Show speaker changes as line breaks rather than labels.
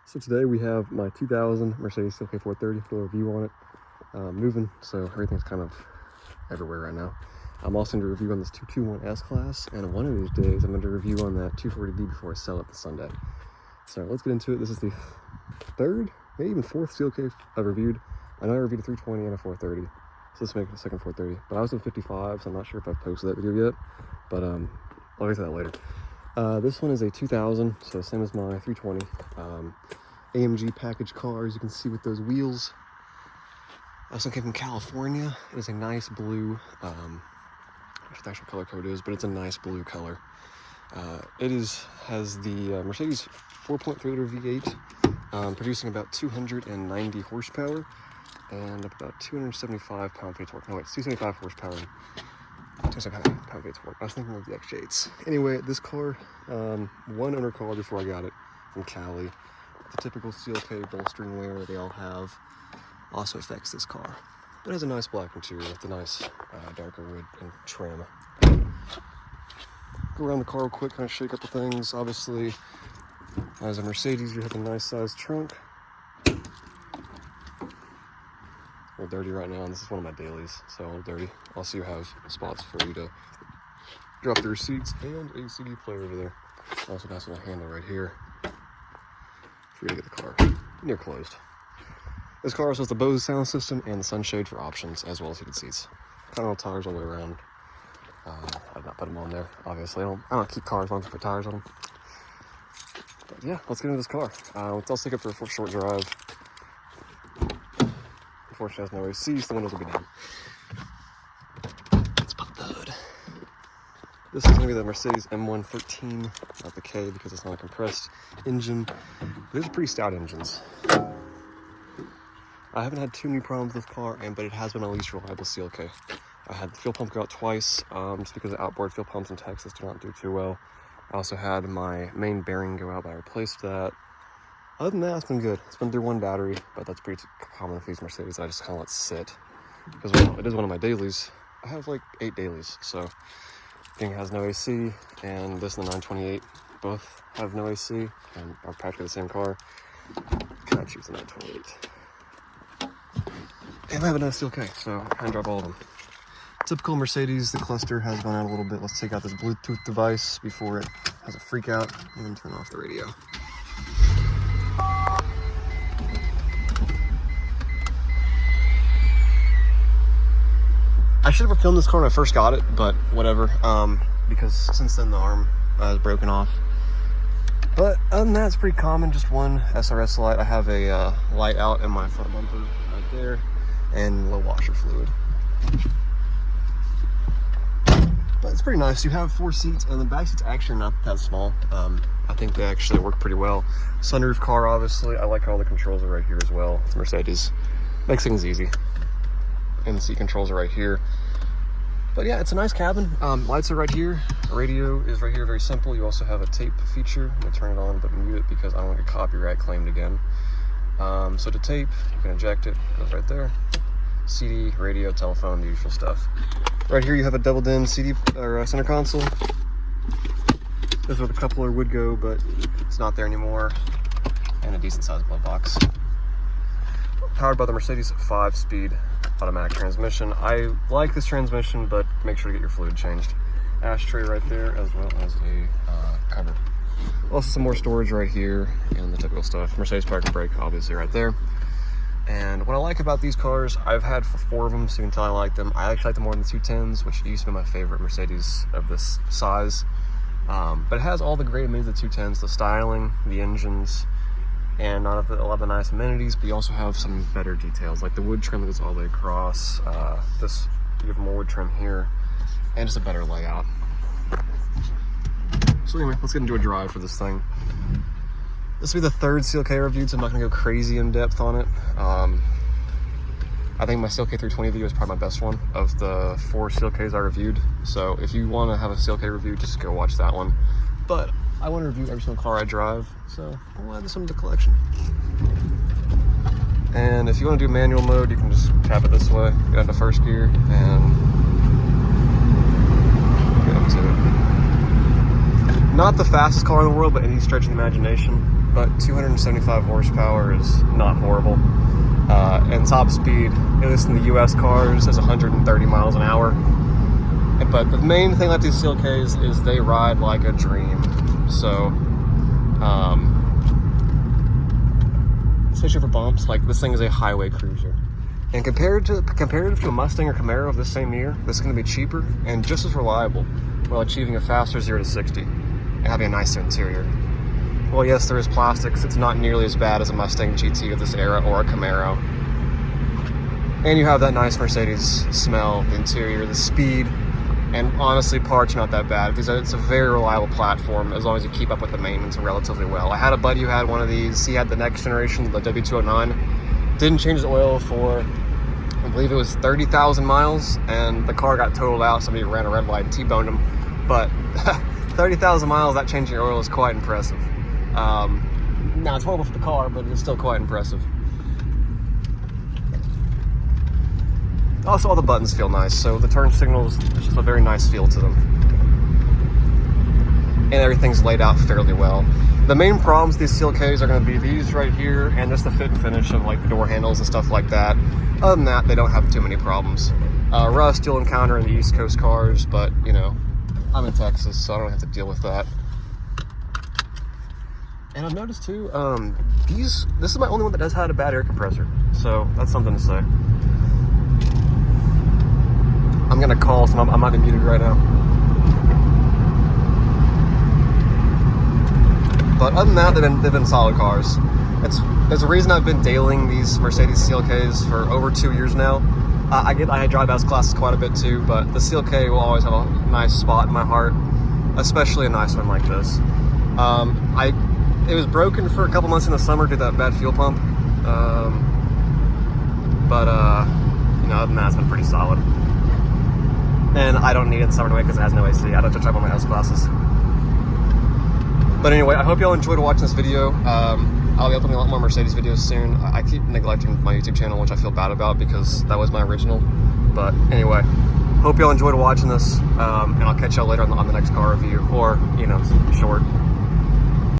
So today we have my 2000 Mercedes clk430 for a review on it. Moving, so everything's kind of everywhere right now. I'm also going to review on this 221 S-Class, and one of these days I'm going to review on that 240D before I sell it this Sunday. So let's get into it. This is the third, maybe even fourth CLK I've reviewed. I know I reviewed a 320 and a 430, so let's make it a second 430. But I was in 55, so I'm not sure if I've posted that video yet, but I'll get to that later. This one is a 2000, so same as my 320. AMG package car, as you can see with those wheels. This one came from California. It is a nice blue, I don't know what the actual color code is, but it's a nice blue color. It has the Mercedes 4.3 liter V8, producing about 290 horsepower and about 275 pound-feet of torque. No, wait, 275 horsepower and 275 pound-feet of torque. I was thinking of the XJ8s. Anyway, this car, one owner car before I got it from Cali. The typical CLK bolstering wear they all have also affects this car. But it has a nice black interior with a nice darker wood and trim. Go around the car real quick, kind of shake up the things. Obviously, as a Mercedes, you have a nice sized trunk. A little dirty right now, and this is one of my dailies, so a little dirty. Also, you have spots for you to drop the receipts and a CD player over there. Also, has a little handle right here for you to get the car near closed. This car also has the Bose sound system and the sunshade for options, as well as heated seats. Continental tires all the way around. I've not put them on there, obviously. I don't keep cars long to put tires on them. But yeah, let's get into this car. Let's take it for a short drive. Unfortunately, it has no AC, so the windows will be down. Let's pop the hood. This is going to be the Mercedes M113, not the K because it's not a compressed engine. These are pretty stout engines. I haven't had too many problems with this car, but it has been my least reliable CLK. I had the fuel pump go out twice, just because the outboard fuel pumps in Texas do not do too well. I also had my main bearing go out, but I replaced that. Other than that, it's been good. It's been through one battery, but that's pretty common for these Mercedes. I just kind of let sit because it is one of my dailies. I have like 8 dailies, so thing has no AC, and this and the 928 both have no AC and are practically the same car. Can I choose the 928? And I have a nice CLK, so I can drop all of them. Typical Mercedes, the cluster has gone out a little bit. Let's take out this Bluetooth device before it has a freak out, and then turn off the radio. I should have filmed this car when I first got it, but whatever, because since then the arm has broken off. But other than that, it's pretty common, just one SRS light. I have a light out in my front bumper right there, and low washer fluid. But it's pretty nice. You have 4 seats, and the back seats actually are not that small. I think they actually work pretty well. Sunroof car, obviously. I like how all the controls are right here as well. It's Mercedes. Makes things easy. And the seat controls are right here. But yeah, it's a nice cabin. Lights are right here. Radio is right here, very simple. You also have a tape feature. I'm gonna turn it on, but mute it because I don't want to get copyright claimed again. So to tape, you can eject it. It goes right there. CD, radio, telephone, the usual stuff. Right here you have a double DIN CD or center console. This is where the coupler would go, but it's not there anymore. And a decent sized glove box. Powered by the Mercedes 5-speed automatic transmission. I like this transmission, but make sure to get your fluid changed. Ashtray right there, as well as a cover. Also some more storage right here, and the typical stuff. Mercedes park and brake, obviously, right there. And what I like about these cars, I've had 4 of them, so you can tell I like them. I actually like them more than the 210s, which used to be my favorite Mercedes of this size. But it has all the great amenities of the 210s, the styling, the engines, and a lot of the nice amenities, but you also have some better details, like the wood trim that goes all the way across. You have more wood trim here, and just a better layout. So anyway, let's get into a drive for this thing. This will be the 3rd CLK reviewed, so I'm not going to go crazy in depth on it. I think my CLK 320 video is probably my best one of the 4 CLKs I reviewed. So if you want to have a CLK review, just go watch that one. But I want to review every single car I drive, so I'll add this one to the collection. And if you want to do manual mode, you can just tap it this way, get into 1st gear, and get up to it. Not the fastest car in the world, but any stretch of the imagination. But 275 horsepower is not horrible. And top speed, at least in the US cars, is 130 miles an hour. But the main thing about these CLKs is they ride like a dream. So, especially for bumps, like this thing is a highway cruiser. And comparative to a Mustang or Camaro of this same year, this is going to be cheaper and just as reliable while achieving a faster 0 to 60 and having a nicer interior. Well, yes, there is plastics. It's not nearly as bad as a Mustang GT of this era or a Camaro. And you have that nice Mercedes smell, the interior, the speed, and honestly, parts are not that bad. It's a very reliable platform as long as you keep up with the maintenance relatively well. I had a buddy who had one of these. He had the next generation, the W209. Didn't change his oil for, I believe it was 30,000 miles, and the car got totaled out. Somebody ran a red light and T-boned him. But 30,000 miles, that changing your oil is quite impressive. Now, it's horrible for the car, but it's still quite impressive. Also, all the buttons feel nice, so the turn signals, there's just a very nice feel to them. And everything's laid out fairly well. The main problems with these CLKs are going to be these right here, and just the fit and finish of like the door handles and stuff like that. Other than that, they don't have too many problems. Rust you'll encounter in the East Coast cars, but you know, I'm in Texas, so I don't have to deal with that. And I've noticed too, this is my only one that does have a bad air compressor, so that's something to say. I'm gonna call, so I'm not muted right now. But other than that, they've been solid cars. There's a reason I've been dailing these Mercedes CLKs for over 2 years now. I drive S classes quite a bit too, but the CLK will always have a nice spot in my heart, especially a nice one like this. It was broken for a couple months in the summer due to that bad fuel pump, but you know, other than that, it's been pretty solid. And I don't need it in summer anyway because it has no AC. I don't have to drive on my S classes. But anyway, I hope y'all enjoyed watching this video. I'll be uploading a lot more Mercedes videos soon. I keep neglecting my YouTube channel, which I feel bad about because that was my original. But anyway, hope y'all enjoyed watching this, and I'll catch y'all later on the next car review, or, you know, short.